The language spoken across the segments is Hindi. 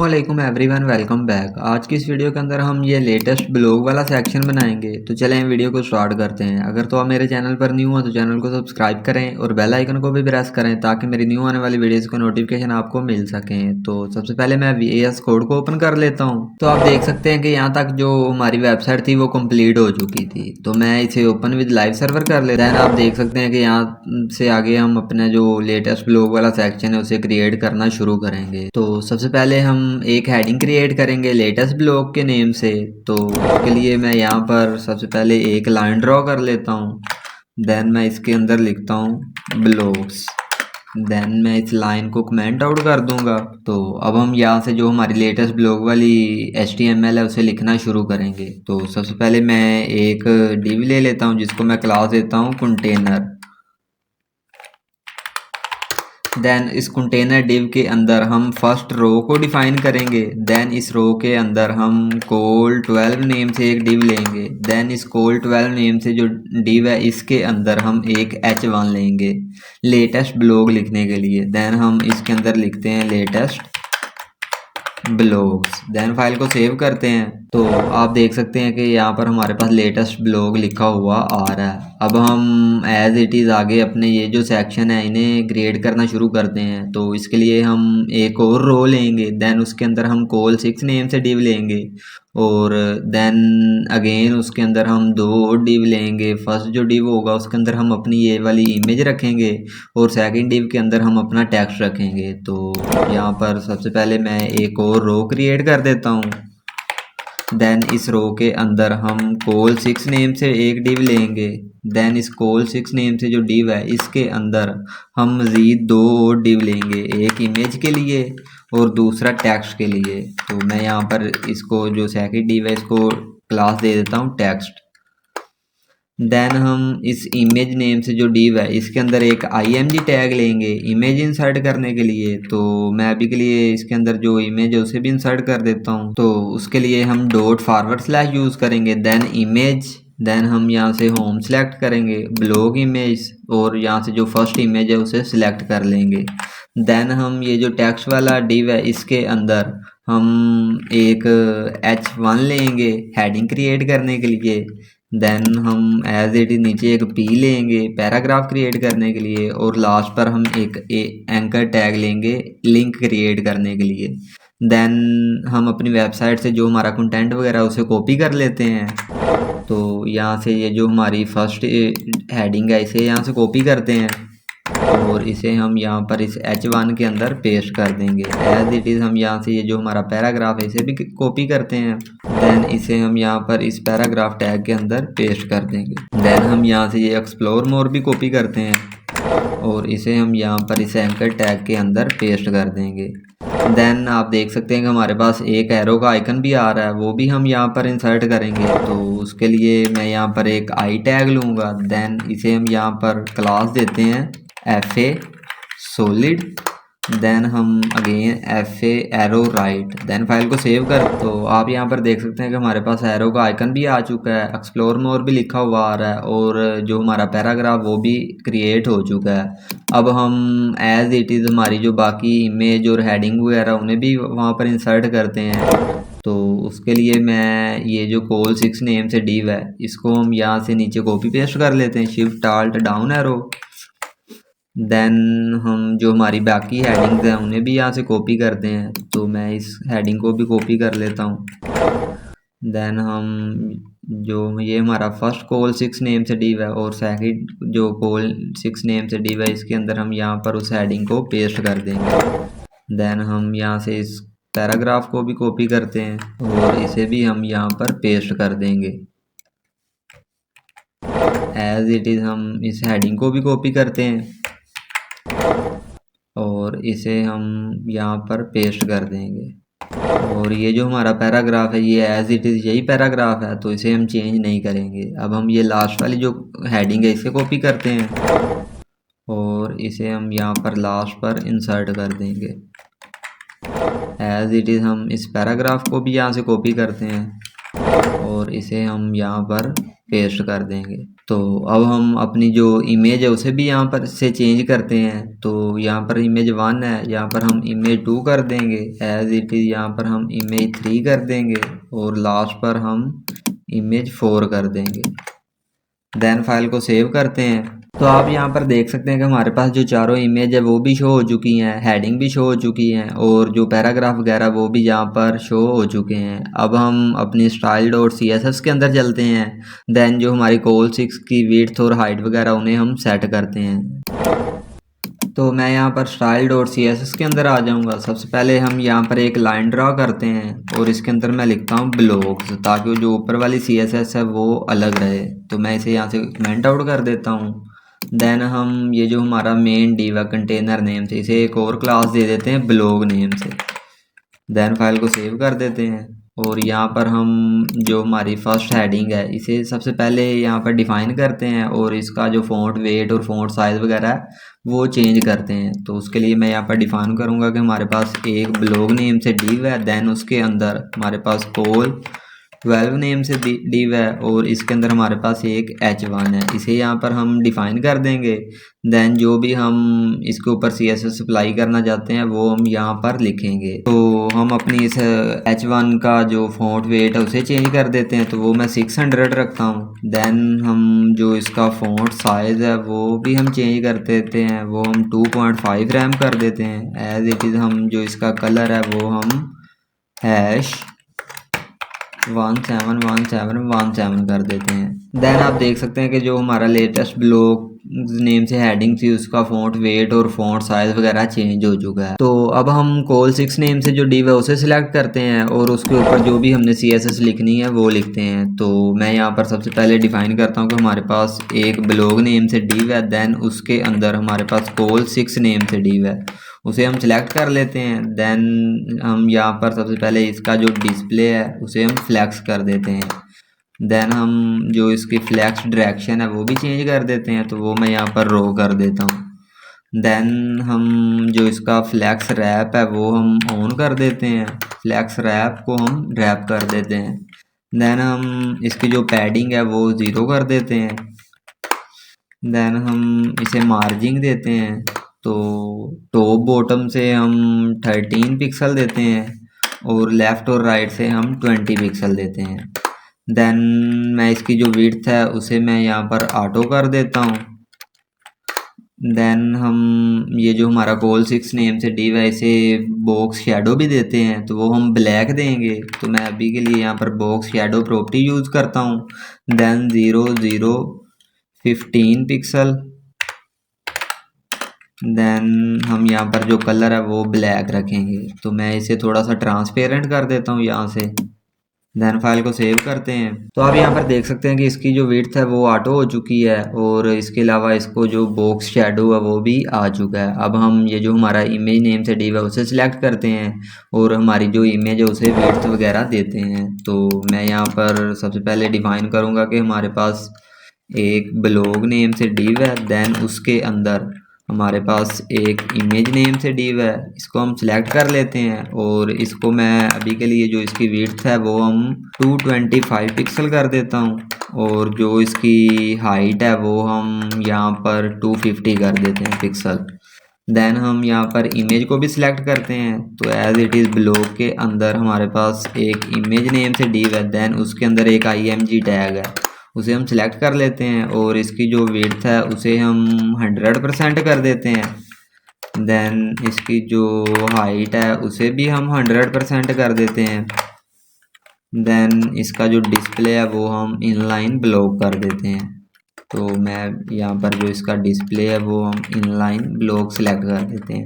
अस्सलामुअलैकुम एवरीवन, वेलकम बैक। आज की इस वीडियो के अंदर हम ये लेटेस्ट ब्लॉग वाला सेक्शन बनाएंगे। तो चलें वीडियो को स्टार्ट करते हैं। अगर तो आप मेरे चैनल पर न्यू हो तो चैनल को सब्सक्राइब करें और बेल आइकन को भी प्रेस करें ताकि मेरी न्यू आने वाली वीडियोस को नोटिफिकेशन आपको मिल सकें। तो सबसे पहले मैं VAS कोड को ओपन कर लेता हूँ। तो आप देख सकते हैं कि यहाँ तक जो हमारी वेबसाइट थी वो कम्प्लीट हो चुकी थी। तो मैं इसे ओपन विद लाइव सर्वर कर लेता है। आप देख सकते हैं कि यहाँ से आगे हम अपना जो लेटेस्ट ब्लॉग वाला सेक्शन है उसे क्रिएट करना शुरू करेंगे। तो सबसे पहले हम एक हेडिंग क्रिएट करेंगे लेटेस्ट ब्लॉग के नेम से। तो उसके लिए मैं यहाँ पर सबसे पहले एक लाइन ड्रॉ कर लेता हूँ। देन मैं इसके अंदर लिखता हूँ ब्लॉग्स। देन मैं इस लाइन को कमेंट आउट कर दूंगा। तो अब हम यहाँ से जो हमारी लेटेस्ट ब्लॉग वाली HTML है उसे लिखना शुरू करेंगे। तो सबसे पहले मैं एक डिव ले लेता हूँ जिसको मैं क्लास देता हूँ कंटेनर। देन इस कंटेनर डिव के अंदर हम फर्स्ट रो को डिफाइन करेंगे। देन इस रो के अंदर हम col12 नेम से एक डिव लेंगे। देन इस col12 नेम से जो डिव है इसके अंदर हम एक h1 लेंगे लेटेस्ट ब्लॉग लिखने के लिए। देन हम इसके अंदर लिखते हैं लेटेस्ट ब्लॉग्स। देन फाइल को सेव करते हैं। तो आप देख सकते हैं कि यहाँ पर हमारे पास लेटेस्ट ब्लॉग लिखा हुआ आ रहा है। अब हम एज इट इज़ आगे अपने ये जो सेक्शन है इन्हें क्रिएट करना शुरू करते हैं। तो इसके लिए हम एक और रो लेंगे। देन उसके अंदर हम col6 नेम से डिव लेंगे और देन अगेन उसके अंदर हम दो और डिव लेंगे। फर्स्ट जो डिव होगा उसके अंदर हम अपनी ये वाली इमेज रखेंगे और सेकंड डिव के अंदर हम अपना टेक्स्ट रखेंगे। तो यहाँ पर सबसे पहले मैं एक और रो क्रिएट कर देता हूँ। देन इस रो के अंदर हम col6 नेम से एक डिव लेंगे। देन इस col6 नेम से जो डिव है इसके अंदर हम मज़ीद दो और डिव लेंगे, एक इमेज के लिए और दूसरा टेक्स्ट के लिए। तो मैं यहाँ पर इसको जो सेकंड डिव है इसको क्लास दे देता हूँ टेक्स्ट। देन हम इस इमेज नेम से जो डिव है इसके अंदर एक img टैग लेंगे इमेज इंसर्ट करने के लिए। तो मैं अभी के लिए इसके अंदर जो इमेज है उसे भी इंसर्ट कर देता हूँ। तो उसके लिए हम ./ यूज़ करेंगे। Then image. देन हम यहाँ से होम सेलेक्ट करेंगे, ब्लॉग इमेज, और यहाँ से जो फर्स्ट इमेज है उसे सिलेक्ट कर लेंगे। देन हम ये जो टेक्स्ट वाला डिव है इसके अंदर हम एक h1 लेंगे हेडिंग क्रिएट करने के लिए। देन हम एज इट इज नीचे एक P लेंगे पैराग्राफ क्रिएट करने के लिए और लास्ट पर हम एक एंकर टैग लेंगे लिंक क्रिएट करने के लिए। देन हम अपनी वेबसाइट से जो हमारा कंटेंट वगैरह उसे कॉपी कर लेते हैं। तो यहाँ से ये जो हमारी फर्स्ट हेडिंग है इसे यहाँ से कॉपी करते हैं और इसे हम यहाँ पर इस h1 के अंदर पेस्ट कर देंगे। एज इट इज़ हम यहाँ से ये जो हमारा पैराग्राफ है इसे भी कॉपी करते हैं। देन इसे हम यहाँ पर इस पैराग्राफ टैग के अंदर पेस्ट कर देंगे। देन हम यहाँ से ये एक्सप्लोर मोर भी कॉपी करते हैं और इसे हम यहाँ पर इस एंकर टैग के अंदर पेस्ट कर देंगे। देन आप देख सकते हैं कि हमारे पास एक एरो का आइकन भी आ रहा है, वो भी हम यहाँ पर इंसर्ट करेंगे। तो उसके लिए मैं यहाँ पर एक आई टैग लूँगा। देन इसे हम यहाँ पर क्लास देते हैं FA solid। देन हम again FA arrow right. Then file को सेव कर। तो आप यहाँ पर देख सकते हैं कि हमारे पास एरो का आइकन भी आ चुका है, एक्सप्लोर मोर भी लिखा हुआ आ रहा है और जो हमारा पैराग्राफ वो भी क्रिएट हो चुका है। अब हम एज इट इज़ हमारी जो बाकी इमेज और हेडिंग वगैरह उन्हें भी वहाँ पर इंसर्ट करते हैं। तो उसके लिए मैं ये जो col6 नेम से डिव है इसको हम यहाँ से नीचे कॉपी पेस्ट कर लेते हैं, shift alt down arrow. Then हम जो हमारी बाकी हेडिंग्स हैं उन्हें भी यहाँ से कॉपी करते हैं। तो मैं इस हेडिंग को भी कॉपी कर लेता हूँ। देन हम जो ये हमारा फर्स्ट col6 नेम से डिव है और सेकंड जो col6 नेम से डिव है इसके अंदर हम यहाँ पर उस हेडिंग को पेस्ट कर देंगे। देन हम यहाँ से इस पैराग्राफ को भी कॉपी करते हैं और इसे भी हम यहाँ पर पेस्ट कर देंगे। एज इट इज़ हम इस हेडिंग को भी कॉपी करते हैं और इसे हम यहाँ पर पेस्ट कर देंगे। और ये जो हमारा पैराग्राफ है ये एज इट इज़ यही पैराग्राफ है, तो इसे हम चेंज नहीं करेंगे। अब हम ये लास्ट वाली जो हेडिंग है इसे कॉपी करते हैं और इसे हम यहाँ पर लास्ट पर इंसर्ट कर देंगे। एज इट इज़ हम इस पैराग्राफ को भी यहाँ से कॉपी करते हैं और इसे हम यहाँ पर पेस्ट कर देंगे। तो अब हम अपनी जो इमेज है उसे भी यहाँ पर से चेंज करते हैं। तो यहाँ पर इमेज 1 है, यहाँ पर हम इमेज 2 कर देंगे, एज इट इज़ यहाँ पर हम इमेज 3 कर देंगे और लास्ट पर हम इमेज 4 कर देंगे। देन फाइल को सेव करते हैं। तो आप यहाँ पर देख सकते हैं कि हमारे पास जो चारों इमेज है वो भी शो हो चुकी हैं, हेडिंग भी शो हो चुकी हैं और जो पैराग्राफ वगैरह वो भी यहाँ पर शो हो चुके हैं। अब हम अपनी style dot C S S के अंदर चलते हैं। देन जो हमारी कॉल 6 की विड्थ और हाइट वगैरह उन्हें हम सेट करते हैं। तो मैं यहाँ पर style dot C S S के अंदर आ जाऊँगा। सबसे पहले हम यहाँ पर एक लाइन ड्रा करते हैं और इसके अंदर मैं लिखता हूँ ब्लॉग्स, ताकि वो जो ऊपर वाली सी एस एस है वो अलग रहे। तो मैं इसे यहाँ से कमेंट आउट कर देता हूँ। देन हम ये जो हमारा मेन डिव है कंटेनर नेम से, इसे एक और क्लास दे देते हैं ब्लॉग नेम से। देन फाइल को सेव कर देते हैं और यहाँ पर हम जो हमारी फर्स्ट हेडिंग है इसे सबसे पहले यहाँ पर डिफाइन करते हैं और इसका जो फ़ॉन्ट वेट और फ़ॉन्ट साइज़ वगैरह है वो चेंज करते हैं। तो उसके लिए मैं यहाँ पर डिफाइन करूँगा कि हमारे पास एक ब्लॉग नेम से डिव है, देन उसके अंदर हमारे पास कॉल 12 नेम से डिव है और इसके अंदर हमारे पास एक h1 है। इसे यहाँ पर हम डिफाइन कर देंगे। देन जो भी हम इसके ऊपर CSS अप्लाई करना चाहते हैं वो हम यहाँ पर लिखेंगे। तो हम अपनी इस h1 का जो फॉन्ट वेट है उसे चेंज कर देते हैं, तो वो मैं 600 रखता हूँ। देन हम जो इसका फॉन्ट साइज़ है वो भी हम चेंज कर देते हैं, वो हम 2.5 रैम कर देते हैं। एज इट इज़ हम जो इसका कलर है वो हम #171717 कर देते हैं। देन आप देख सकते हैं कि जो हमारा लेटेस्ट ब्लॉग नेम से हेडिंग थी उसका फॉन्ट वेट और फॉन्ट साइज वगैरह चेंज हो चुका है। तो अब हम कॉल 6 नेम से जो डिव है उसे सिलेक्ट करते हैं और उसके ऊपर जो भी हमने CSS लिखनी है वो लिखते हैं। तो मैं यहाँ पर सबसे पहले डिफाइन करता हूँ कि हमारे पास एक ब्लॉग नेम से डिव है, देन उसके अंदर हमारे पास कॉल 6 नेम से डिव है, उसे हम सिलेक्ट कर लेते हैं। देन हम यहाँ पर सबसे पहले इसका जो डिस्प्ले है उसे हम फ्लैक्स कर देते हैं। देन हम जो इसकी फ्लैक्स डायरेक्शन है वो भी चेंज कर देते हैं, तो वो मैं यहाँ पर रो कर देता हूँ। देन हम जो इसका फ्लैक्स रैप है वो हम ऑन कर देते हैं, फ्लैक्स रैप को हम रैप कर देते हैं। देन हम इसकी जो पैडिंग है वो 0 कर देते हैं। देन हम इसे मार्जिंग देते हैं, तो टॉप बॉटम से हम 13 पिक्सल देते हैं और लेफ़्ट और राइट से हम 20 पिक्सल देते हैं। देन मैं इसकी जो विड्थ है उसे मैं यहाँ पर ऑटो कर देता हूँ। देन हम ये जो हमारा कॉल 6 नेम से डिव है इसे बॉक्स शेडो भी देते हैं, तो वो हम ब्लैक देंगे। तो मैं अभी के लिए यहाँ पर बॉक्स शेडो प्रॉपर्टी यूज़ करता हूँ। Then 0 0 15 pixel. देन हम यहाँ पर जो कलर है वो ब्लैक रखेंगे, तो मैं इसे थोड़ा सा ट्रांसपेरेंट कर देता हूँ यहाँ से। देन फाइल को सेव करते हैं। तो आप यहाँ पर देख सकते हैं कि इसकी जो विड्थ है वो ऑटो हो चुकी है और इसके अलावा इसको जो बॉक्स शेडो है वो भी आ चुका है। अब हम ये जो हमारा इमेज नेम से डिव है उसे सिलेक्ट करते हैं और हमारी जो इमेज है उसे विड्थ वगैरह देते हैं। तो मैं यहाँ पर सबसे पहले डिफाइन करूँगा कि हमारे पास एक ब्लॉग नेम से डिव है, देन उसके अंदर हमारे पास एक इमेज नेम से डिव है, इसको हम सिलेक्ट कर लेते हैं और इसको मैं अभी के लिए जो इसकी विड्थ है वो हम 225 पिक्सल कर देता हूँ और जो इसकी हाइट है वो हम यहाँ पर 250 कर देते हैं पिक्सल। देन हम यहाँ पर इमेज को भी सिलेक्ट करते हैं, तो एज इट इज़ ब्लॉग के अंदर हमारे पास एक इमेज नेम से डिव है, देन उसके अंदर एक img टैग है, उसे हम सिलेक्ट कर लेते हैं और इसकी जो विड्थ है उसे हम 100% कर देते हैं। देन इसकी जो हाइट है उसे भी हम 100% कर देते हैं। देन इसका जो डिस्प्ले है वो हम इनलाइन ब्लॉक कर देते हैं, तो मैं यहाँ पर जो इसका डिस्प्ले है वो हम इनलाइन ब्लॉक सिलेक्ट कर देते हैं।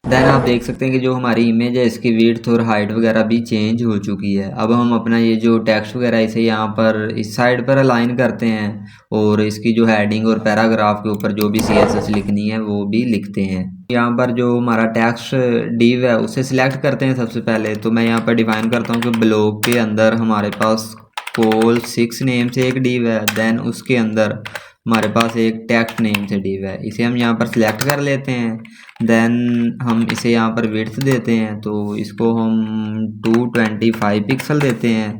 देन आप देख सकते हैं कि जो हमारी इमेज है इसकी विड्थ और हाइट वगैरह भी चेंज हो चुकी है। अब हम अपना ये जो टेक्स्ट वगैरह इसे यहाँ पर इस साइड पर अलाइन करते हैं और इसकी जो हेडिंग और पैराग्राफ के ऊपर जो भी CSS लिखनी है वो भी लिखते हैं। यहाँ पर जो हमारा टेक्स्ट डिव है उसे सिलेक्ट करते हैं सबसे पहले। तो मैं यहाँ पर डिफाइन करता हूँ कि ब्लॉग के अंदर हमारे पास कॉल 6 नेम से एक डिव है, देन उसके अंदर हमारे पास एक टेक्स्ट नेम से डिव है, इसे हम यहाँ पर सिलेक्ट कर लेते हैं। देन हम इसे यहाँ पर विड्थ देते हैं, तो इसको हम 225 पिक्सल देते हैं।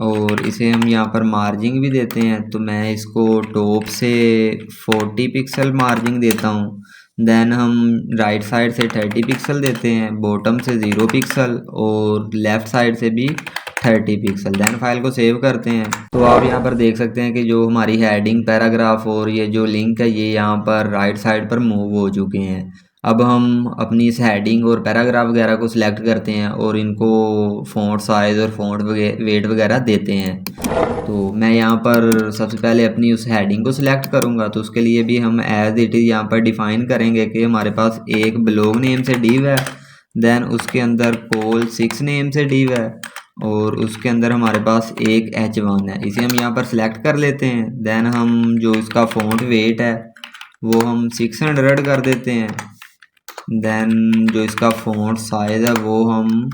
और इसे हम यहाँ पर मार्जिंग भी देते हैं, तो मैं इसको टॉप से 40 पिक्सल मार्जिंग देता हूँ। देन हम राइट साइड से 30 पिक्सल देते हैं, बॉटम से 0 पिक्सल और लेफ़्ट साइड से भी 30 पिक्सल। देन फाइल को सेव करते हैं। तो आप यहाँ पर देख सकते हैं कि जो हमारी हेडिंग, पैराग्राफ और ये जो लिंक है ये यहाँ पर राइट साइड पर मूव हो चुके हैं। अब हम अपनी इस हेडिंग और पैराग्राफ वगैरह को सिलेक्ट करते हैं और इनको फ़ॉन्ट साइज़ और फ़ॉन्ट वेट वगैरह देते हैं। तो मैं यहाँ पर सबसे पहले अपनी उस हेडिंग को सिलेक्ट करूँगा, तो उसके लिए भी हम एज इट इज़ यहाँ पर डिफ़ाइन करेंगे कि हमारे पास एक ब्लॉग नेम से डिव है, देन उसके अंदर कॉल 6 नेम से डिव है और उसके अंदर हमारे पास एक H1 है। इसे हम यहाँ पर सिलेक्ट कर लेते हैं। देन हम जो इसका फ़ॉन्ट वेट है वो हम 600 कर देते हैं। देन जो इसका फ़ॉन्ट साइज़ है वो हम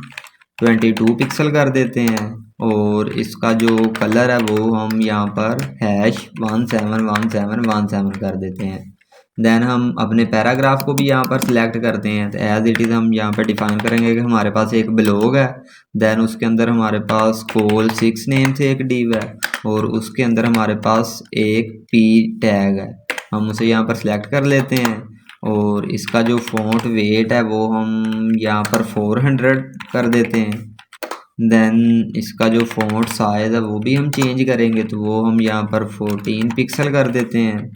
22 पिक्सल कर देते हैं और इसका जो कलर है वो हम यहाँ पर #171717 कर देते हैं। देन हम अपने पैराग्राफ को भी यहाँ पर सिलेक्ट करते हैं, तो एज इट इज़ हम यहाँ पर डिफाइन करेंगे कि हमारे पास एक ब्लॉग है, देन उसके अंदर हमारे पास कॉल 6 नेम से एक डिव है और उसके अंदर हमारे पास एक पी टैग है। हम उसे यहाँ पर सिलेक्ट कर लेते हैं और इसका जो फ़ॉन्ट वेट है वो हम यहाँ पर 400 कर देते हैं। देन इसका जो फ़ॉन्ट साइज़ है वो भी हम चेंज करेंगे, तो वो हम यहाँ पर 14 पिक्सल कर देते हैं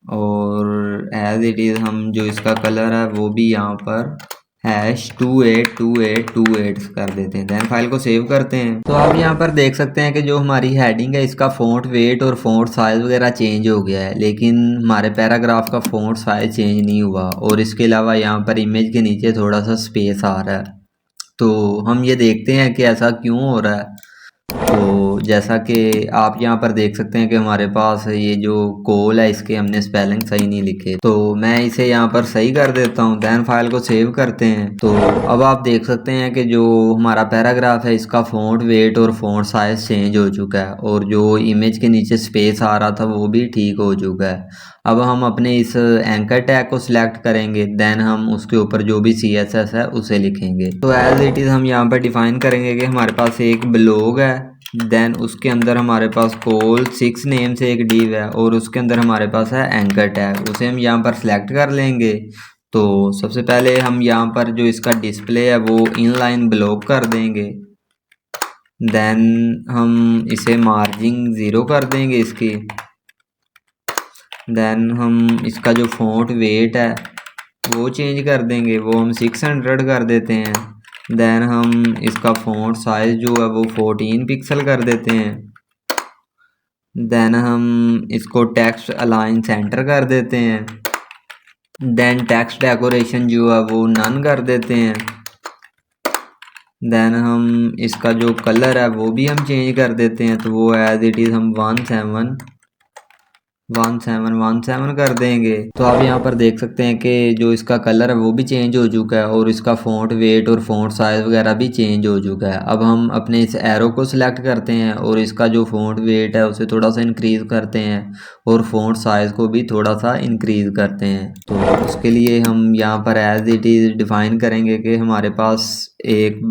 और एज इट इज़ हम जो इसका कलर है वो भी यहाँ पर #282828 कर देते हैं। देन फाइल को सेव करते हैं। तो आप यहाँ पर देख सकते हैं कि जो हमारी हेडिंग है इसका फ़ॉन्ट वेट और फ़ॉन्ट साइज़ वगैरह चेंज हो गया है, लेकिन हमारे पैराग्राफ का फ़ॉन्ट साइज़ चेंज नहीं हुआ और इसके अलावा यहाँ पर इमेज के नीचे थोड़ा सा स्पेस आ रहा है। तो हम ये देखते हैं कि ऐसा क्यों हो रहा है। तो जैसा कि आप यहाँ पर देख सकते हैं कि हमारे पास ये जो कॉल है इसके हमने स्पेलिंग सही नहीं लिखे, तो मैं इसे यहाँ पर सही कर देता हूँ। देन फाइल को सेव करते हैं। तो अब आप देख सकते हैं कि जो हमारा पैराग्राफ है इसका फ़ॉन्ट वेट और फ़ॉन्ट साइज़ चेंज हो चुका है और जो इमेज के नीचे स्पेस आ रहा था वो भी ठीक हो चुका है। अब हम अपने इस एंकर टैग को सिलेक्ट करेंगे, देन हम उसके ऊपर जो भी CSS है उसे लिखेंगे। तो एज इट इज़ हम यहाँ पर डिफाइन करेंगे कि हमारे पास एक ब्लॉग है, देन उसके अंदर हमारे पास कॉल 6 नेम से एक डिव है और उसके अंदर हमारे पास है एंकर टैग, उसे हम यहाँ पर सिलेक्ट कर लेंगे। तो सबसे पहले हम यहाँ पर जो इसका डिस्प्ले है वो इनलाइन ब्लॉक कर देंगे। देन हम इसे मार्जिंग 0 कर देंगे इसकी। देन हम इसका जो फ़ॉन्ट वेट है वो चेंज कर देंगे, वो हम 600 कर देते हैं। देन हम इसका फ़ॉन्ट साइज़ जो है वो 14 पिक्सल कर देते हैं। देन हम इसको टेक्स्ट अलाइन सेंटर कर देते हैं। देन टेक्स्ट डेकोरेशन जो है वो नन कर देते हैं। देन हम इसका जो कलर है वो भी हम चेंज कर देते हैं, तो वो एज इट इज़ हम 1717 कर देंगे। तो आप यहाँ पर देख सकते हैं कि जो इसका कलर है वो भी चेंज हो चुका है और इसका फ़ॉन्ट वेट और फ़ॉन्ट साइज़ वगैरह भी चेंज हो चुका है। अब हम अपने इस एरो को सिलेक्ट करते हैं और इसका जो फ़ॉन्ट वेट है उसे थोड़ा सा इंक्रीज़ करते हैं और फ़ॉन्ट साइज़ को भी थोड़ा सा इंक्रीज़ करते हैं। तो उसके लिए हम यहाँ पर एज इट इज़ डिफ़ाइन करेंगे कि हमारे पास एक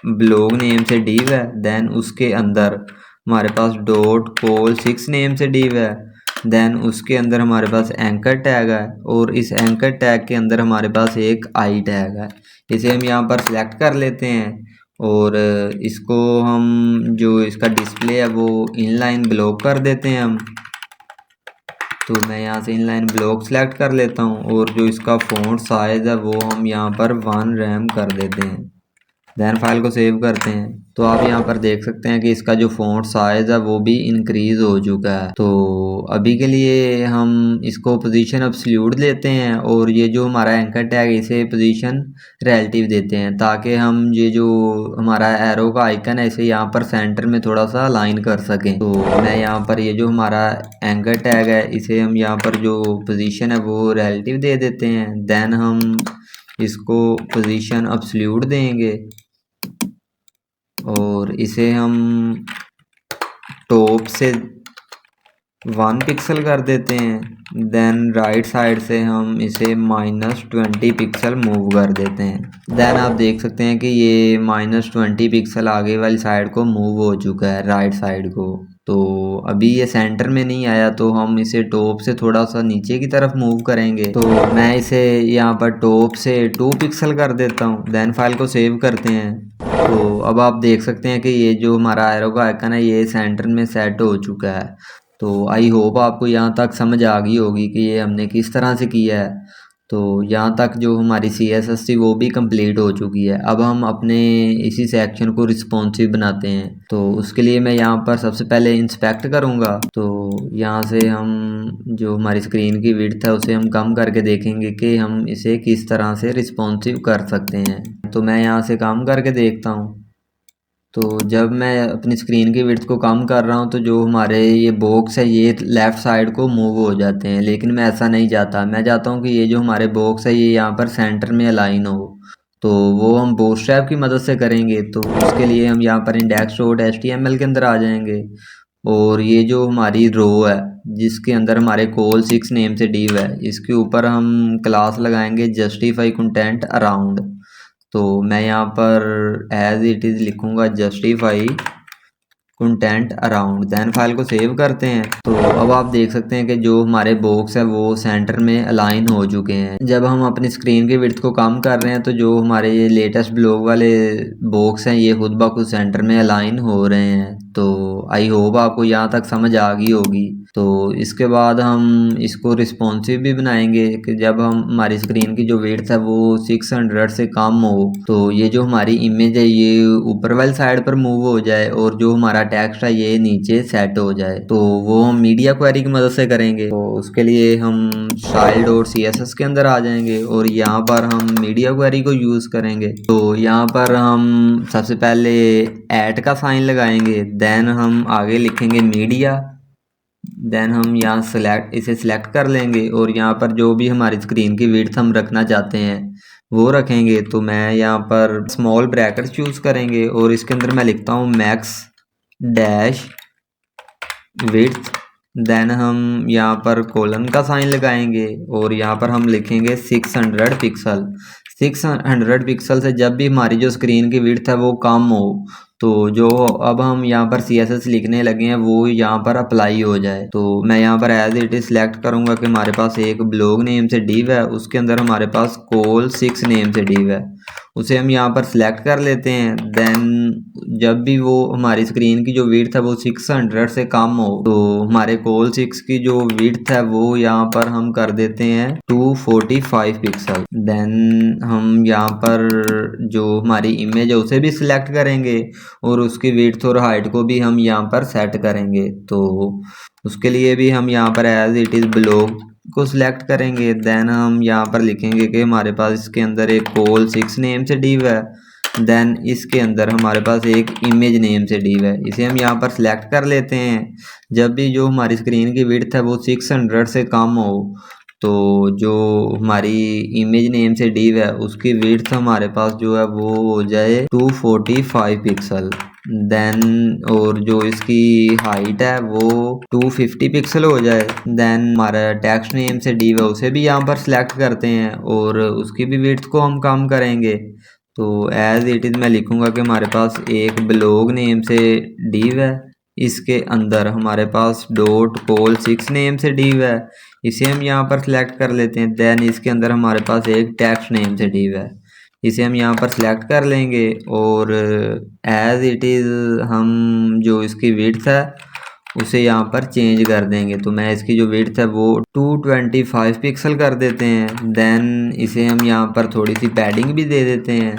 ब्लॉग नेम से डिव है, देन उसके अंदर हमारे पास डॉट कॉल 6 नेम से डिव है, देन उसके अंदर हमारे पास एंकर टैग है और इस एंकर टैग के अंदर हमारे पास एक आई टैग है। इसे हम यहाँ पर सिलेक्ट कर लेते हैं और इसको हम जो इसका डिस्प्ले है वो इनलाइन ब्लॉक कर देते हैं हम। तो मैं यहाँ से इनलाइन ब्लॉक सेलेक्ट कर लेता हूँ और जो इसका फ़ॉन्ट साइज़ है वो हम यहाँ पर 1 रैम कर देते हैं। देन फाइल को सेव करते हैं। तो आप यहाँ पर देख सकते हैं कि इसका जो फ़ॉन्ट साइज़ है वो भी इंक्रीज़ हो चुका है। तो अभी के लिए हम इसको पोजीशन एब्सोल्यूट लेते हैं और ये जो हमारा एंकर टैग इसे पोजीशन रिलेटिव देते हैं, ताकि हम ये जो हमारा एरो का आइकन है इसे यहाँ पर सेंटर में थोड़ा सा अलाइन कर सकें। तो मैं यहाँ पर ये जो हमारा एंकर टैग है इसे हम यहाँ पर जो पोजीशन है वो रिलेटिव दे देते हैं। देन हम इसको पोजीशन एब्सोल्यूट देंगे और इसे हम टॉप से 1 पिक्सल कर देते हैं। देन राइट साइड से हम इसे -20 पिक्सल मूव कर देते हैं। देन आप देख सकते हैं कि ये -20 पिक्सल आगे वाली साइड को मूव हो चुका है, राइट साइड को। तो अभी ये सेंटर में नहीं आया, तो हम इसे टॉप से थोड़ा सा नीचे की तरफ मूव करेंगे। तो मैं इसे यहाँ पर टॉप से 2 पिक्सल कर देता हूँ। देन फाइल को सेव करते हैं। तो अब आप देख सकते हैं कि ये जो हमारा एरो का आइकन है ये सेंटर में सेट हो चुका है। तो आई होप आपको यहाँ तक समझ आ गई होगी कि ये हमने किस तरह से किया है। तो यहाँ तक जो हमारी CSS थी वो भी कंप्लीट हो चुकी है। अब हम अपने इसी सेक्शन को रिस्पॉन्सिव बनाते हैं। तो उसके लिए मैं यहाँ पर सबसे पहले इंस्पेक्ट करूँगा। तो यहाँ से हम जो हमारी स्क्रीन की विड्थ है उसे हम कम करके देखेंगे कि हम इसे किस तरह से रिस्पॉन्सिव कर सकते हैं। तो मैं यहाँ से कम करके देखता हूँ। तो जब मैं अपनी स्क्रीन की विड्थ को कम कर रहा हूँ तो जो हमारे ये बॉक्स है ये लेफ़्ट साइड को मूव हो जाते हैं, लेकिन मैं ऐसा नहीं चाहता। मैं चाहता हूँ कि ये जो हमारे बॉक्स है ये यहाँ पर सेंटर में अलाइन हो। तो वो हम बूटस्ट्रैप की मदद से करेंगे। तो उसके लिए हम यहाँ पर index.html के अंदर आ जाएंगे और ये जो हमारी रो है जिसके अंदर हमारे कॉल 6 नेम से डिव है, इसके ऊपर हम क्लास लगाएंगे जस्टिफाई कंटेंट अराउंड। तो मैं यहाँ पर एज इट इज़ लिखूँगा justify content around. Then file को सेव करते हैं। तो अब आप देख सकते हैं कि जो हमारे बॉक्स है वो सेंटर में अलाइन हो चुके हैं। जब हम अपनी स्क्रीन की विड्थ को कम कर रहे हैं तो जो हमारे ये लेटेस्ट ब्लॉग वाले बॉक्स हैं ये खुद ब खुद सेंटर में अलाइन हो रहे हैं। तो आई होप आपको यहाँ तक समझ आ गई होगी। तो इसके बाद हम इसको रिस्पॉन्सिव भी बनाएंगे कि जब हम हमारी स्क्रीन की जो विड्थ है वो 600 से कम हो तो ये जो हमारी इमेज है ये ऊपर वाली साइड पर मूव हो जाए और जो हमारा टेक्स्ट है ये नीचे सेट हो जाए। तो वो हम मीडिया क्वेरी की मदद से करेंगे। तो उसके लिए हम style.css के अंदर आ जाएंगे और यहाँ पर हम मीडिया क्वेरी को यूज़ करेंगे। तो यहाँ पर हम सबसे पहले ऐट का साइन लगाएंगे। देन हम आगे लिखेंगे मीडिया। देन हम यहाँ इसे सिलेक्ट कर लेंगे और यहाँ पर जो भी हमारी स्क्रीन की विड्थ हम रखना चाहते हैं वो रखेंगे। तो मैं यहाँ पर स्मॉल ब्रैकेट चूज़ करेंगे और इसके अंदर मैं लिखता हूँ मैक्स डैश विड्थ। देन हम यहाँ पर कोलन का साइन लगाएंगे और यहाँ पर हम लिखेंगे 600 पिक्सल। 600 पिक्सल से जब भी हमारी जो स्क्रीन की विड्थ है वो कम हो तो जो अब हम यहाँ पर CSS लिखने लगे हैं वो यहाँ पर अप्लाई हो जाए। तो मैं यहाँ पर एज इट इज सेलेक्ट करूँगा कि हमारे पास एक ब्लॉग नेम से डिव है, उसके अंदर हमारे पास कॉल 6 नेम से डिव है, उसे हम यहाँ पर सिलेक्ट कर लेते हैं। देन जब भी वो हमारी स्क्रीन की जो विड्थ है वो 600 से कम हो तो हमारे कॉल 6 की जो विड्थ है वो यहाँ पर हम कर देते हैं 245 पिक्सल। देन हम यहाँ पर जो हमारी इमेज है उसे भी सिलेक्ट करेंगे और उसकी विड्थ और हाइट को भी हम यहाँ पर सेट करेंगे। तो उसके लिए भी हम यहाँ पर एज इट इज़ ब्लॉग को सिलेक्ट करेंगे। देन हम यहाँ पर लिखेंगे कि हमारे पास इसके अंदर एक कॉल 6 नेम से डिव है। देन इसके अंदर हमारे पास एक इमेज नेम से डिव है, इसे हम यहाँ पर सिलेक्ट कर लेते हैं। जब भी जो हमारी स्क्रीन की विड्थ है वो 600 से कम हो तो जो हमारी इमेज नेम से डिव है उसकी विड्थ हमारे पास जो है वो हो जाए 245 पिक्सल। देन और जो इसकी हाइट है वो 250 पिक्सल हो जाए। देन हमारा टेक्स्ट नेम से डिव है उसे भी यहाँ पर सिलेक्ट करते हैं और उसकी भी विड्थ को हम कम करेंगे। तो एज इट इज़ मैं लिखूँगा कि हमारे पास एक ब्लॉग नेम से डिव है, इसके अंदर हमारे पास डॉट कॉल 6 नेम से डिव है, इसे हम यहाँ पर सिलेक्ट कर लेते हैं। देन इसके अंदर हमारे पास एक टेक्स्ट नेम से डिव है, इसे हम यहाँ पर सिलेक्ट कर लेंगे और एज इट इज़ हम जो इसकी विड्थ है उसे यहाँ पर चेंज कर देंगे। तो मैं इसकी जो विड्थ है वो 225 पिक्सल कर देते हैं। देन इसे हम यहाँ पर थोड़ी सी पैडिंग भी दे देते हैं।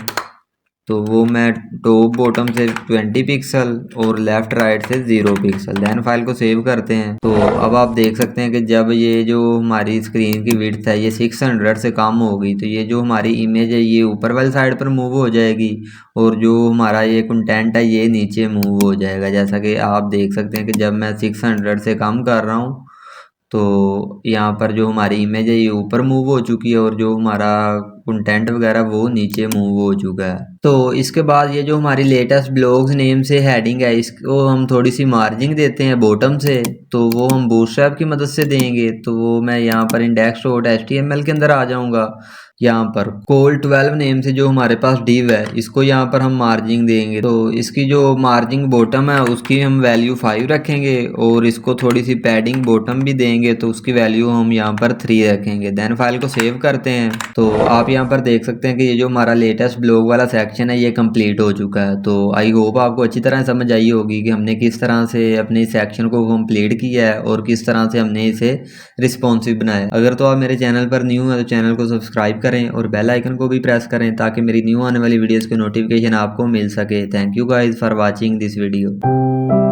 तो वो मैं टॉप बॉटम से 20 पिक्सल और लेफ़्ट राइट से 0 पिक्सल। देन फाइल को सेव करते हैं। तो अब आप देख सकते हैं कि जब ये जो हमारी स्क्रीन की विड्थ है ये 600 से कम होगी तो ये जो हमारी इमेज है ये ऊपर वाली साइड पर मूव हो जाएगी और जो हमारा ये कंटेंट है ये नीचे मूव हो जाएगा। जैसा कि आप देख सकते हैं कि जब मैं 600 से कम कर रहा हूँ तो यहाँ पर जो हमारी इमेज है ये ऊपर मूव हो चुकी है और जो हमारा कंटेंट वगैरह वो नीचे मूव हो चुका है। तो इसके बाद ये जो हमारी लेटेस्ट ब्लॉग्स नेम से हेडिंग है इसको हम थोड़ी सी मार्जिंग देते हैं बॉटम से, तो वो हम बूटस्ट्रैप की मदद से देंगे। तो वो मैं यहाँ पर index.html के अंदर आ जाऊँगा। यहाँ पर कोल 12 नेम से जो हमारे पास डिव है इसको यहाँ पर हम मार्जिंग देंगे। तो इसकी जो मार्जिंग बॉटम है उसकी हम वैल्यू 5 रखेंगे और इसको थोड़ी सी पैडिंग बॉटम भी देंगे, तो उसकी वैल्यू हम यहाँ पर 3 रखेंगे। देन फाइल को सेव करते हैं। तो आप यहाँ पर देख सकते हैं कि ये जो हमारा लेटेस्ट ब्लॉग वाला सेक्शन है ये कंप्लीट हो चुका है। तो आई होप आपको अच्छी तरह समझ आई होगी कि हमने किस तरह से अपने सेक्शन को कंप्लीट किया है और किस तरह से हमने इसे रिस्पॉन्सिव बनाया। अगर तो आप मेरे चैनल पर न्यू है तो चैनल को सब्सक्राइब करें और बेल आइकन को भी प्रेस करें ताकि मेरी न्यू आने वाली वीडियोस के नोटिफिकेशन आपको मिल सके। Thank you guys for watching this video.